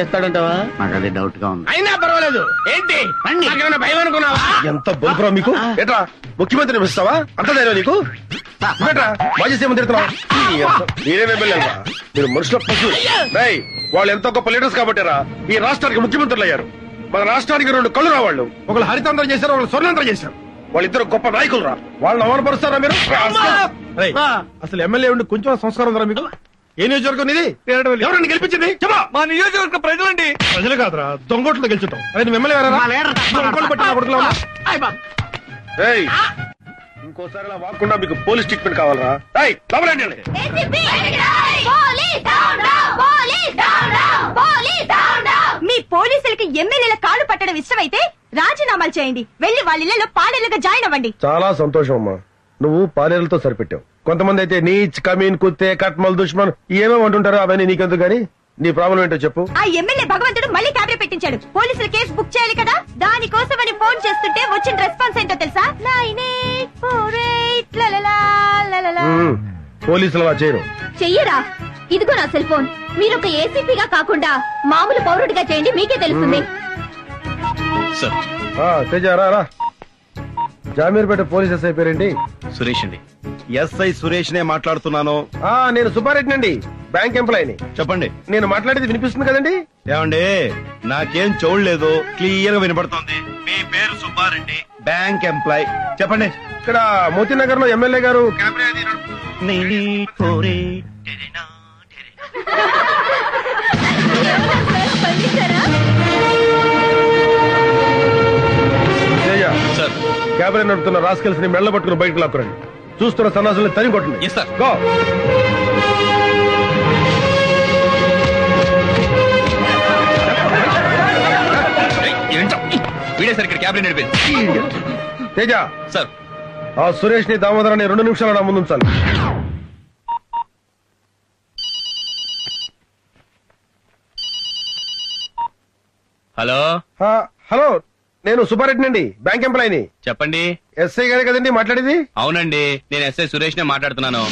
చేస్తాడంటావా? నాకు అదే డౌట్ గా ఉంది. అయినా పర్వాలేదు. ఏంటి భయం అనుకున్నావా? ఎంత బొలుపురా మీకు? ఏట్రా ముఖ్యమంత్రిని పిలుస్తావా? అంత ధైర్యం నీకు? ఏట్రా మాజీ సీఎం తిడుతున్నావు? మీరేం ఎమ్మెల్యే? మీరు మనుషుల పశువు. వాళ్ళు ఎంతో గొప్ప లీడర్స్ కాబట్టిరా ఈ రాష్ట్రానికి ముఖ్యమంత్రులు అయ్యారు. మన రాష్ట్రానికి 2 కళ్ళు రావాళ్ళు. ఒకళ్ళు హరితాంధ్రం చేశారు, ఒకళ్ళు స్వర్ణాంధ్రం చేశారు. వాళ్ళిద్దరు గొప్ప నాయకులు రా. వాళ్ళని అవమానపరుస్తారా మీరు? అసలు ఎమ్మెల్యే ఉండి కొంచెం సంస్కారం ఉందా మీకు? ఏ నియోజకవర్గం ఇది? ఎవరండి గెలిపించింది? చెప్పా. మా నియోజకవర్గ ప్రజలండి. ప్రజలు కాదురా, దొంగోట్లు గెలుచుంటాం. అదే నువ్వు ఎమ్మెల్యే ఇంకోసారి అలా వాకుండా మీకు పోలీస్ ట్రీట్మెంట్ కావాలరా? మీ పోలీసులకి ఎమ్మెల్యేల కాళ్ళు పట్టడం ఇష్టమైతే రాజీనామాలు చేయండి. వెళ్లి వాళ్ళ ఇళ్లలో పాడేలుగా జాయిన్ అవ్వండి. చాలా సంతోషం అమ్మా, నువ్వు పాలేరులతో సరిపెట్టావు. కొంతమంది అయితే నీచ్, కమీన్, కుత్తే, కట్మల్, దుష్మన్ ఏమేమి అంటుంటారో అవన్నీ నీకెందుకు గానీ నీ ప్రాబ్లం ఏంటో చెప్పు. ఆ ఎమ్మెల్యే భగవంతుడు మళ్ళీ క్యాబినెట్ పెట్టించాడు. పోలీసులు కేసు బుక్ చేయాలి కదా, దానికోసమని ఫోన్ చేస్తుంటే వచ్చిన రెస్పాన్స్ ఏంటో తెలుసా? పోలీసులు అలా చేయరు. చెయ్యరా? ఇదిగో నా సెల్ ఫోన్. మీరు ఒక ఏసీపీగా కాకుండా మామూలు పౌరుడిగా చేయండి, మీకే తెలుస్తుంది. తేజారా జామీర్పేట పోలీస్ ఎస్ఐ పేరేంటి? సురేష్ అండి. ఎస్ఐ సురేష్ నే మాట్లాడుతున్నాను. నేను సుబ్బారెడ్డి అండి, బ్యాంక్ ఎంప్లాయీని. చెప్పండి. నేను మాట్లాడేది వినిపిస్తుంది కదండి? ఏమండి, నాకేం చూడలేదు, క్లియర్ గా వినపడుతోంది. మీ పేరు సుబ్బారెడ్డి, బ్యాంక్ ఎంప్లాయ్. చెప్పండి. ఇక్కడ మోతీనగర్ లో ఎమ్మెల్యే గారు క్యాబినెట్ నడుపుతున్న రాస్కెల్స్ ని మెళ్ళ పట్టుకుని బయటకు లాక్కురండి. చూస్తున్న సన్నాసుల్ని తని కొట్టండి. గో. తేజ సార్, ఆ సురేష్ ని దామోదరాన్ని 2 నిమిషాలు నా ముందు ఉంచాలి. హలో. హలో, నేను సుబ్బారెడ్డి అండి, బ్యాంక్ ఎంప్లాయీని. చెప్పండి. ఎస్ఐ గారే కదండి మాట్లాడేది? అవునండి, నేను ఎస్ఐ సురేష్ నే మాట్లాడుతున్నాను.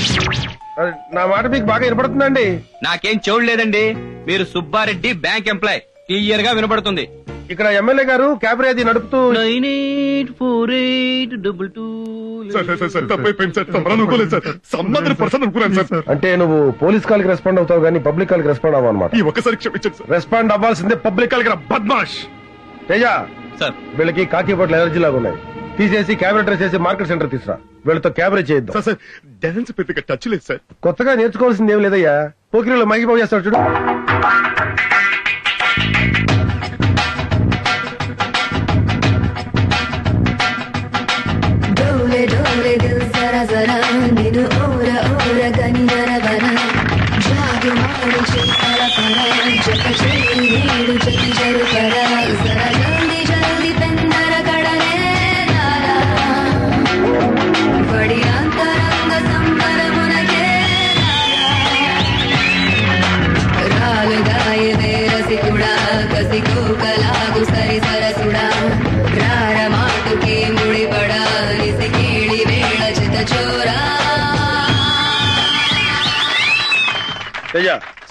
నా మాట మీకు బాగా వినపడుతుందండి? నాకేం చూడలేదండి. మీరు సుబ్బారెడ్డి, బ్యాంక్ ఎంప్లాయ్, క్లియర్ గా వినపడుతుంది. ఇక్కడ ఎమ్మెల్యే గారు క్యాబ్ అది నడుపుతూ అంటే నువ్వు పోలీస్ కాల్ కి రెస్పాండ్ అవుతావు కానీ పబ్లిక్ కాల్ కి రెస్పాండ్ అవ్వ అనమాట. రెస్పాండ్ అవ్వాల్సిందే పబ్లిక్ కాల్ కి. బద్మాష్. తేజ సార్, వీళ్ళకి కాకి బట్టలు ఎలర్జీ లాగా ఉన్నాయి. తీసేసి క్యాబినెట్ చేసి మార్కెట్ సెంటర్ తీసురా. వీళ్ళతో క్యాబరేజ్ చేయొద్దు. టచ్ లేదు సార్. కొత్తగా నేర్చుకోవాల్సింది ఏం లేదయ్యా. పోకిరీలో మైకి చేస్తాడు చూడు.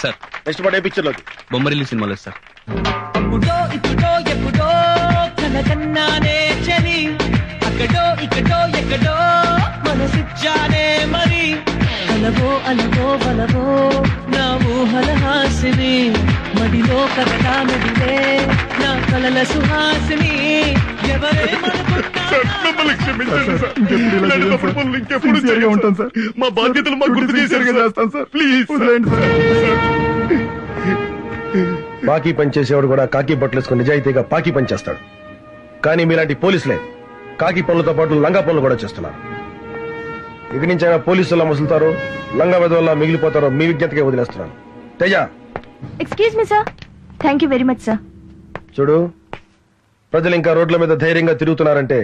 సార్, నెక్స్ట్ పాట ఏ పిక్చర్ లోకి? బొమ్మరిల్లు సినిమాలో సార్. అప్పుడో ఇప్పుడో ఎప్పుడో కనకన్నానే చలి, అక్కడో ఇక్కడో ఎక్కడో మనసిచ్చానే మరి. అలవో అలవో బలవో నా ఊహల హాసిని, మడిలో కథలా నడివే నా కలల సుహాసిని. మా బాధ్యతలు మాకు గుర్తు చేశారు కదా సార్. ప్లీజ్ బాకీ పనిచేసేవాడు కూడా కాకి బట్టలు వేసుకుని నిజాయితీగా పాకి పనిచేస్తాడు. కానీ మీలాంటి పోలీసులే కాకి పనులతో పాటు లంగా పనులు కూడా చేస్తున్నారు. ఇక నుంచి అయినా పోలీసులా ముసులుతారో లంగా వెదవల్లా మిగిలిపోతారో మీ విజ్ఞతకే వదిలేస్తున్నాను. Teja. Excuse me sir. Thank you very much sir. చూడు, ప్రజలు ఇంకా రోడ్ల మీద ధైర్యంగా తిరుగుతున్నారంటే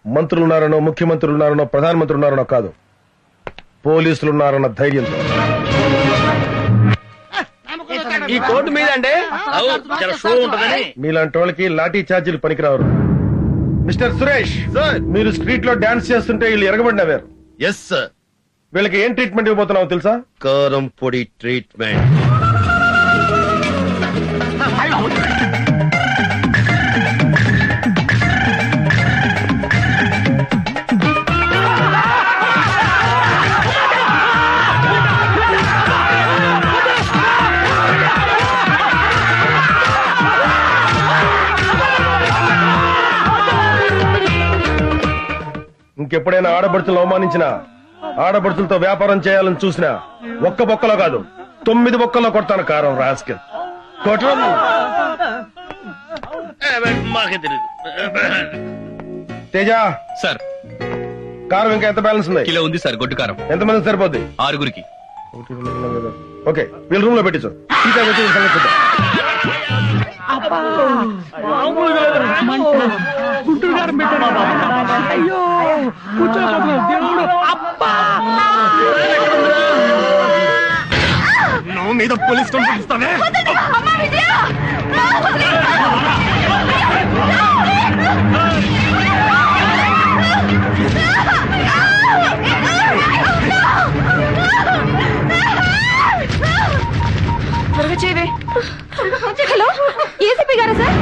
మంత్రులున్నారనో, ముఖ్యమంత్రులున్నారనో, ప్రధానమంత్రి ఉన్నారనో కాదు, పోలీసులున్నారన్న ధైర్యంతో. ఈ కోర్టు మీద అంటే మీలాంటి వాళ్ళకి లాఠీ ఛార్జీలు పనికిరారు. మిస్టర్ సురేష్, మీరు స్ట్రీట్ లో డాన్స్ చేస్తుంటే వీళ్ళు ఎరగబడినవారు. Yes sir. వీళ్ళకి ఏం ట్రీట్మెంట్ ఇవ్వబోతున్నావు తెలుసా? కారం పొడి ట్రీట్మెంట్. ఇంకెప్పుడైనా ఆడబడుచులు అవమానించినా ఆడబడుచులతో వ్యాపారం చేయాలని చూసినా ఒక్క బొక్కలో కాదు 9 బొక్కల్లో కొడతాను కారం రాస్కెల్. కొట్టడం మాకే తెలియదు. తేజ సార్ కారం ఇంకా ఎంత బ్యాలెన్స్ ఉంది? కిలో ఉంది సార్ గొడ్డు కారం. ఎంతమంది సరిపోద్ది? 6గురికి. ఓకే వీళ్ళ రూమ్ లో పెట్టించు. ఇంకా వచ్చి వీళ్ళ సంగతి చూద్దాం. నా మీద పోలీస్ స్టేషన్ ఇస్తానే. త్వరగా చేయవే. హలో ఏసీపీ గారా సార్?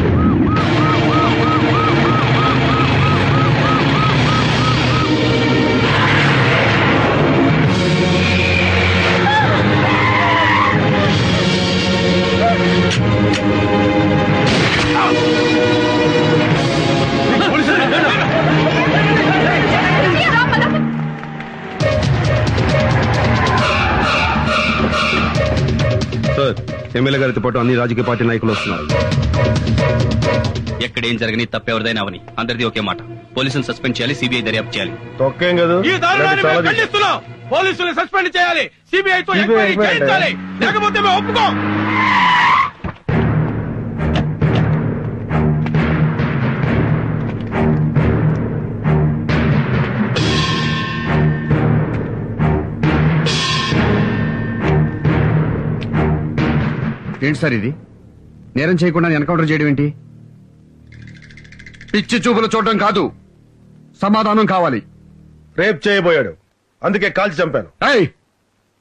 సార్ ఎమ్మెల్యే గారితో పాటు అన్ని రాజకీయ పార్టీ నాయకులు వస్తున్నారు. ఎక్కడేం జరగని తప్పెవరిదైనా అవని అందరిది ఒకే మాట. పోలీసులు సస్పెండ్ చేయాలి, సిబిఐ దర్యాప్తు చేయాలి. తొక్కేం కాదు. ఈ దారుణాన్ని మేము ఖండిస్తున్నాం. పోలీసులు సస్పెండ్ చేయాలి, సిబిఐతో ఎంక్వైరీ చేయించాలి, లేకపోతే మేము ఒప్పుకోం. ఏంటి సార్ ఇది? నేరం చేయకుండా ఎన్కౌంటర్ చేయడం ఏంటి? పిచ్చి చూపులు చూడడం కాదు, సమాధానం కావాలి. రేప్ చేయబోయాడు, అందుకే కాల్చి చంపాను. ఏయ్,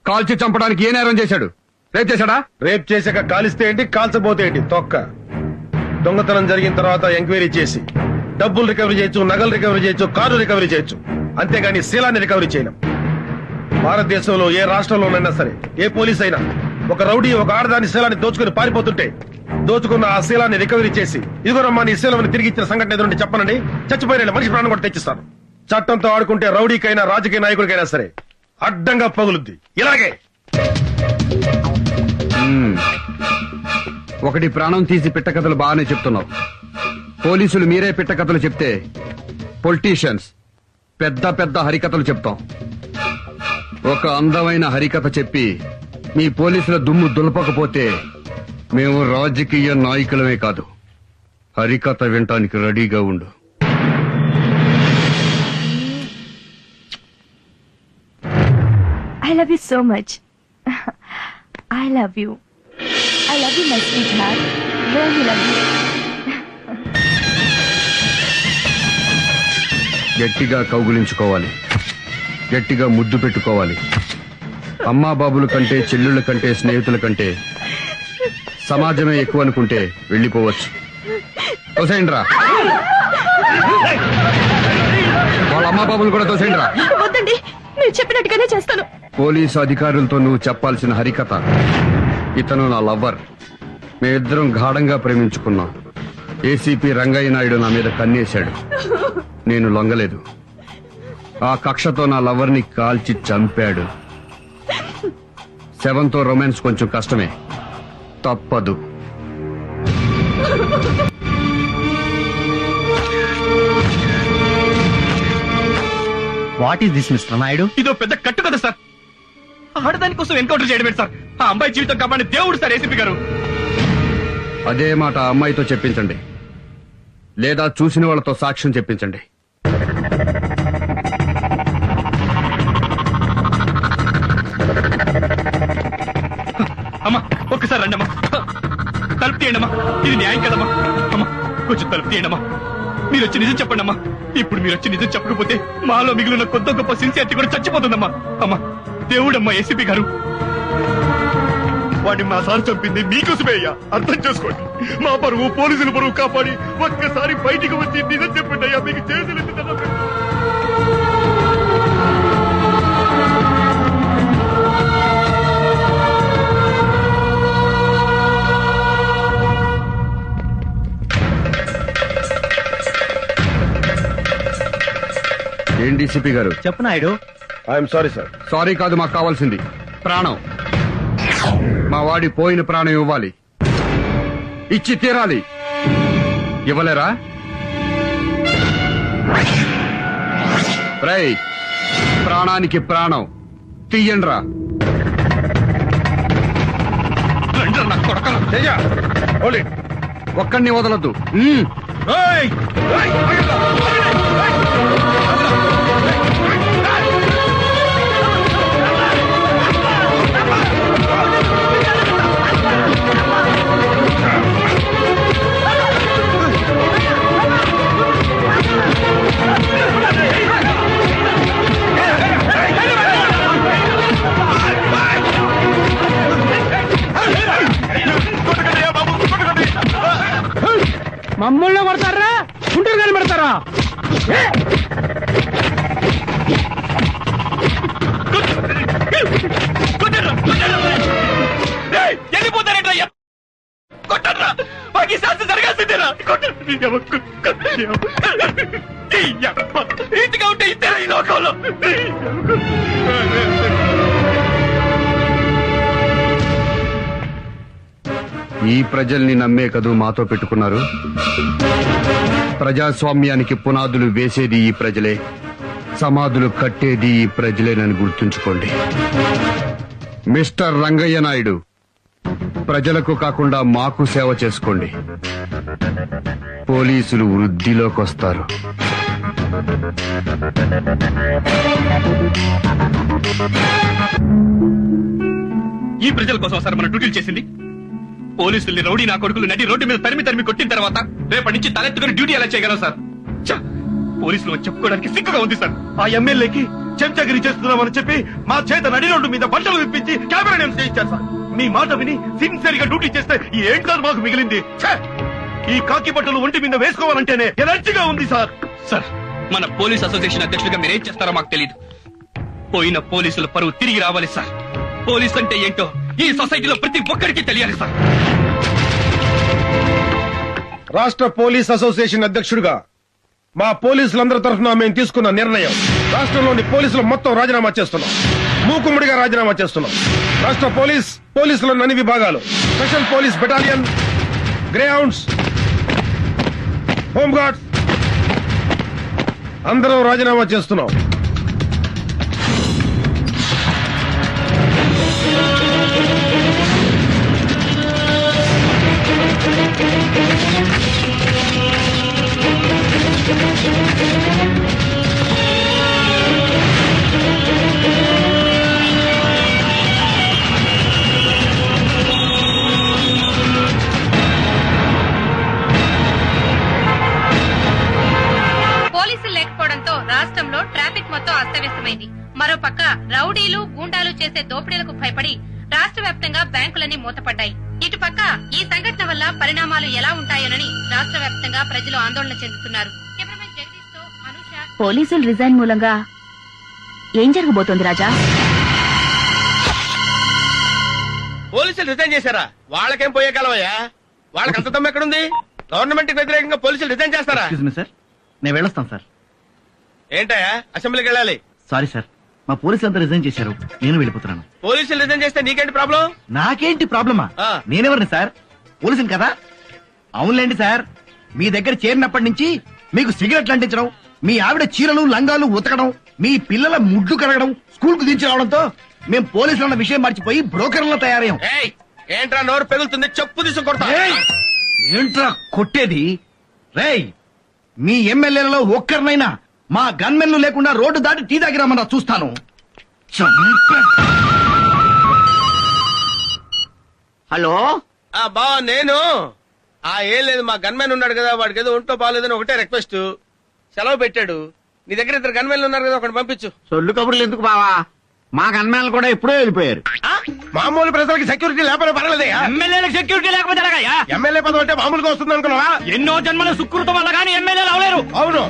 కాల్చి చంపడానికి ఏ నేరం చేశాడు? రేప్ చేశాడా? రేప్ చేశాక కాలిస్తే ఏంటి, కాల్చబోతే ఏంటి? తొక్క. దొంగతనం జరిగిన తర్వాత ఎంక్వైరీ చేసి డబ్బులు రికవరీ చేయొచ్చు, నగలు రికవరీ చేయొచ్చు, కారు రికవరీ చేయొచ్చు, అంతేగాని శీలాన్ని రికవరీ చేయలేం. భారతదేశంలో ఏ రాష్ట్రంలోనైనా సరే ఏ పోలీస్ అయినా ఒక రౌడీ ఒక ఆడదాని శీలాన్ని దోచుకుని పారిపోతుంటే దోచుకున్న ఆ శీలాన్ని రికవరీ చేసి ఇదిగోనమ్మా నీ శీలం తిరిగి ఇచ్చిన సంఘటన ఎదురుండి చెప్పనండి, చచ్చిపోయిన మనిషి ప్రాణం కూడా తెచ్చిస్తాను. చట్టంతో ఆడుకుంటే రౌడీకైనా రాజకీయ నాయకుడికైనా సరే అడ్డంగా పగులుద్ది. ఇలాగే ఒకటి ప్రాణం తీసి పిట్టకథలు బాగానే చెప్తున్నావు. పోలీసులు మీరే పిట్టకథలు చెప్తే పొలిటీషియన్స్ పెద్ద పెద్ద హరికథలు చెప్తాం. ఒక అందమైన హరికథ చెప్పి మీ పోలీసుల దుమ్ము దులపకపోతే మేము రాజకీయ నాయకులమే కాదు, హరికథ వినటానికి రెడీగా ఉండు. I love you so much. I love you. I love you, my sweetheart. Really love you. గట్టిగా కౌగులించుకోవాలి, గట్టిగా ముద్దు పెట్టుకోవాలి. అమ్మా బాబుల కంటే, చెల్లుళ్ళ కంటే, స్నేహితుల కంటే సమాజమే ఎక్కువ అనుకుంటే వెళ్ళిపోవచ్చు. తోసేయండిరా, వాళ్ళ అమ్మా బాబులు కూడా తోసేయండిరా. వద్దండి, మీరు చెప్పినట్టుగానే చేస్తాను. పోలీసు అధికారులతో నువ్వు చెప్పాల్సిన హరికథ, ఇతను నా లవ్వర్, మేమిద్దరం గాఢంగా ప్రేమించుకున్నాం. ఏసీపీ రంగయ్య నాయుడు నా మీద కన్నేశాడు, నేను లొంగలేదు. ఆ కక్షతో నా లవర్ని కాల్చి చంపాడు. శవంతో రొమాన్స్ కొంచెం కష్టమే, తప్పదు. What is this mister Naidu? ఇదో పెద్ద కట్టు కదా సార్. ఆడదాని కోసం ఎన్కౌంటర్ చేయడమే సార్. ఆ అమ్మాయి జీవితం కాపాడి దేవుడు సార్ ఏసీపీ గారు. అదే మాట ఆ అమ్మాయితో చెప్పించండి, లేదా చూసిన వాళ్ళతో సాక్ష్యం చెప్పించండి. అమ్మా ఒక్కసారి రండి అమ్మా, తలుపు తీయండి అమ్మా, ఇది న్యాయం కదమ్మా. అమ్మా కొంచెం తలుపు తీయండి అమ్మా, మీరు వచ్చి నిజం చెప్పండి అమ్మా. ఇప్పుడు మీరు వచ్చి నిజం చెప్పకపోతే మాలో మిగిలిన కొత్త గొప్ప సిన్సియారిటీ కూడా చచ్చిపోతుందమ్మా. అమ్మా దేవుడమ్మా ఏసీపీ గారు. వాడిని మా సార్ చంపింది మీకోసమే అయ్యా, అర్థం చేసుకోండి. మా పరువు పోలీసుల పరువు కాపాడి ఒక్కసారి బయటికి వచ్చి నిజం చెప్పండి అయ్యా, మీకు చేతులు ఏంటి డీసీపీ గారు. చెప్పు Naidu. I'm sorry sir. Sorry కాదు, మాకు కావాల్సింది ప్రాణం. మా వాడి పోయిన ప్రాణం ఇవ్వాలి, ఇచ్చి తీరాలి. ఇవ్వలేరా? రేయ్, ప్రాణానికి ప్రాణం తీయండ్రా. ఒక్కడిని వదలొద్దు. మమ్మల్ని పడతారా, గుంటూరు గాని పడతారా? వెళ్ళిపోతారేంటయ్యా? కొట్టరా, మాకు ఈ శాస్త్రం జరగాల్సిందేరా. ఇంటిగా ఉంటే ఇద్దరు ఈ లోకంలో. ఈ ప్రజల్ని నమ్మే కదూ మాతో పెట్టుకున్నారు. ప్రజాస్వామ్యానికి పునాదులు వేసేది ఈ ప్రజలే, సమాధులు కట్టేది ఈ ప్రజలేనని గుర్తుంచుకోండి. మిస్టర్ రంగయ్య నాయుడు, ప్రజలకు కాకుండా మాకు సేవ చేసుకోండి. పోలీసులు వృద్ధిలోకి వస్తారు. ఈ ప్రజల కోసం సార్ మన డ్యూటీలు చేసింది. పోలీసుల్ని రౌడీ నా కొడుకులు నడి రోడ్డు మీద తరిమి కొట్టిన తర్వాత రేపటి నుంచి తలెత్తుకుని డ్యూటీ ఎలా చేయగలం సార్? పోలీసులు చెప్పుకోవడానికి సిగ్గుగా ఉంది సార్. ఆ ఎమ్మెల్యేకి చెంచగిరి చేస్తున్నామని చెప్పి మా చేత నడి రోడ్డు మీద బట్టలు విప్పించి కెమెరా నేమ్స్ చేయించారు సార్. మీ మాట విని సిన్సియర్ గా డ్యూటీ చేస్తే ఏంటి సార్ మాకు మిగిలింది? ఛే! ఈ కాకి బట్టలు ఒంటి మీద వేసుకోవాలంటేనే ఎనర్జీగా ఉంది సార్. సార్, మన పోలీస్ అసోసియేషన్ అధ్యక్షుడిగా మీరేం చేస్తారో మాకు తెలియదు. పోయిన పోలీసుల పరువు తిరిగి రావాలి సార్. పోలీస్ అంటే ఏంటో ఈ సొసైటీలో ప్రతి ఒక్కరికి తెలియాలి సార్. రాష్ట్ర పోలీస్ అసోసియేషన్ అధ్యక్షుడిగా మా పోలీసులందరి తరఫున మేము తీసుకున్న నిర్ణయం, రాష్ట్రంలోని పోలీసులు మొత్తం రాజీనామా చేస్తున్నాం. మూకుమ్మడిగా రాజీనామా చేస్తున్నాం. రాష్ట్ర పోలీసులోని అన్ని విభాగాలు, special police battalion, grey hounds, home guards అందరం రాజీనామా చేస్తున్నాం. పోలీసులు లేకపోవడంతో రాష్ట్రంలో ట్రాఫిక్ మొత్తం అస్తవ్యస్తమైంది. మరోపక్క రౌడీలు గూండాలు చేసే దోపిడీలకు భయపడి రాష్ట్ర వ్యాప్తంగా బ్యాంకులన్నీ మూతపడ్డాయి. ఇటుపక్క ఈ సంఘటన వల్ల పరిణామాలు ఎలా ఉంటాయోనని రాష్ట్ర వ్యాప్తంగా ప్రజలు ఆందోళన చెందుతున్నారు. కెమెరామెన్ జగదీష్ తో అనుష. పోలీసులు రిజైన్ మూలంగా ఏం జరగబోతోంది రాజా? పోలీసులు రిజైన్ చేశారా? వాళ్ళకేం పోయే కాలమయ్యా? వాళ్ళకి అంత దమ్ము ఎక్కడుంది? గవర్నమెంట్ కి వ్యతిరేకంగా పోలీసులు రిజైన్ చేస్తారా? సార్, నేను వెళ్ళొస్తాను సార్. ఏంటయ్యా, అసెంబ్లీకి వెళ్ళాలి. సారీ సార్, మా పోలీసులు అంతా రిజైన్ చేశారు, నేను వెళ్ళిపోతున్నాను. పోలీసులు రిజైన్ చేస్తే నీకేంటి ప్రాబ్లం? నాకేంటి ప్రాబ్లమా? నేనెవరిని సార్? పోలీసుని కదా. అవునులేండి సార్, మీ దగ్గర చేరినప్పటి నుంచి మీకు సిగరెట్లు అంటించడం, మీ ఆవిడ చీరలు లంగాలు ఉతకడం, మీ పిల్లల ముడ్లు కడగడం, స్కూల్ కు దించి రావడంతో మేము పోలీసులు అన్న విషయం మర్చిపోయి బ్రోకర్లో తయారయ్యాం. ఏంట్రా నోరు పెగులుతుంది? చెప్పు తీసుకు కొడతా. ఏంట్రా కొట్టేది? రేయ్, మీ ఎమ్మెల్యేలలో ఒక్కరినైనా మా గన్మెన్లు లేకుండా రోడ్డు దాటి టీ దగ్గర రమ్మన్నా చూస్తాను. హలో బావా, నేను ఏం లేదు, మా గన్మెన్ ఉన్నాడు కదా, వాడికి ఏదో ఒంట్లో బాగాలేదని ఒకటే రిక్వెస్ట్, సెలవు పెట్టాడు. నీ దగ్గర ఇద్దరు గన్మెన్లు ఉన్నారు కదా, ఒకటి పంపించు. సొల్లు కబుర్లు ఎందుకు బావా, మా గన్మేనలు కూడా ఎప్పుడో వెళ్ళిపోయారు. మామూలు ప్రజలకి సెక్యూరిటీ లేకపోతే పర్వాలేదయ్యా. ఎమ్మెల్యేలకు సెక్యూరిటీ లేకపోతే ఎలాగయ్యా? ఎమ్మెల్యే పదవి అంటే మామూలుగా వస్తుంది అనుకున్నావా? ఎన్నో జన్మల సుకృతం వల్ల కానీ ఎమ్మెల్యేలు అవలేరు. అవును,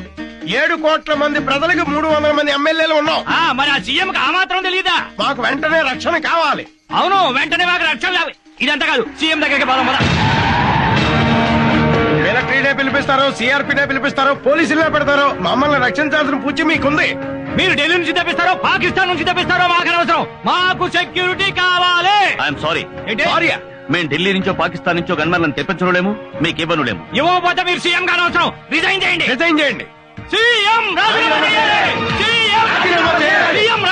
7 కోట్ల మంది ప్రజలకు 300 మంది ఎమ్మెల్యేలు ఉన్నాం. మరి ఆ సీఎం కి ఆ మాత్రం తెలియదా? మాకు వెంటనే రక్షణ కావాలి. అవును, వెంటనే మాకు రక్షణ లేవు. ఇదంతా కాదు, సీఎం దగ్గరికి పోదాం పద. మిలిటరీనే పిలిపిస్తారు, సిఆర్పీనే పిలిపిస్తారు, పోలీసులనే పెడతారు. మమ్మల్ని రక్షించాల్సిన పూచి మీకుంది. మీరు ఢిల్లీ నుంచి తెప్పిస్తారో పాకిస్తాన్ నుంచి తెప్పిస్తారో మాకు అనవసరం, మాకు సెక్యూరిటీ కావాలి. I'm sorry. ఏంటి? సారీయా? మేము ఢిల్లీ నుంచో పాకిస్తాన్ నుంచో గన్మెన్లను తెప్పించలేము, మీకు ఇవ్వనులేము. ఇవ్వకపోతే మీరు సీఎం గా అనవసరం, రిజైన్ చేయండి. రిజైన్ చేయండి. సీఎం రాజీనామా చేయాలి. సీఎం రాజీనామా చేయాలి. సీఎం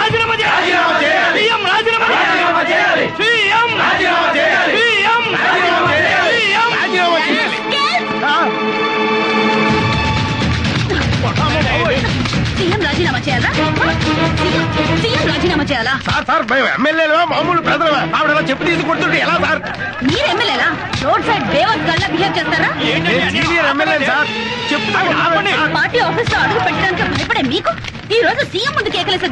రాజీనామా చేయాలి. సీఎం రాజీనామా చేయాలి. సీఎం రాజీనామా చేయాలి. సీఎం రాజీనామా చేయాలి. సీఎం రాజీనామా చేయాలి. సీఎం రాజీనామా చేయాలా? సీఎం రాజీనామా చేయాలా? సార్ మేము ఎమ్మెల్యేలు మామూలు ప్రజలమే. ఆవిడ అలా చెప్పు తీసి కొడుతుంటే ఎలా సార్? మీరు ఎమ్మెల్యేలా? రోడ్ సైడ్ బేవస్ గల్లా బిహేవ్ చేస్తారా? సీనియర్ ఎమ్మెల్యే సార్, చెప్తాను. పార్టీ ఆఫీస్ లో అడుగు పెట్టడానికి భయపడే మీకు ఈ రోజు సీఎం ముందు కేకలేసే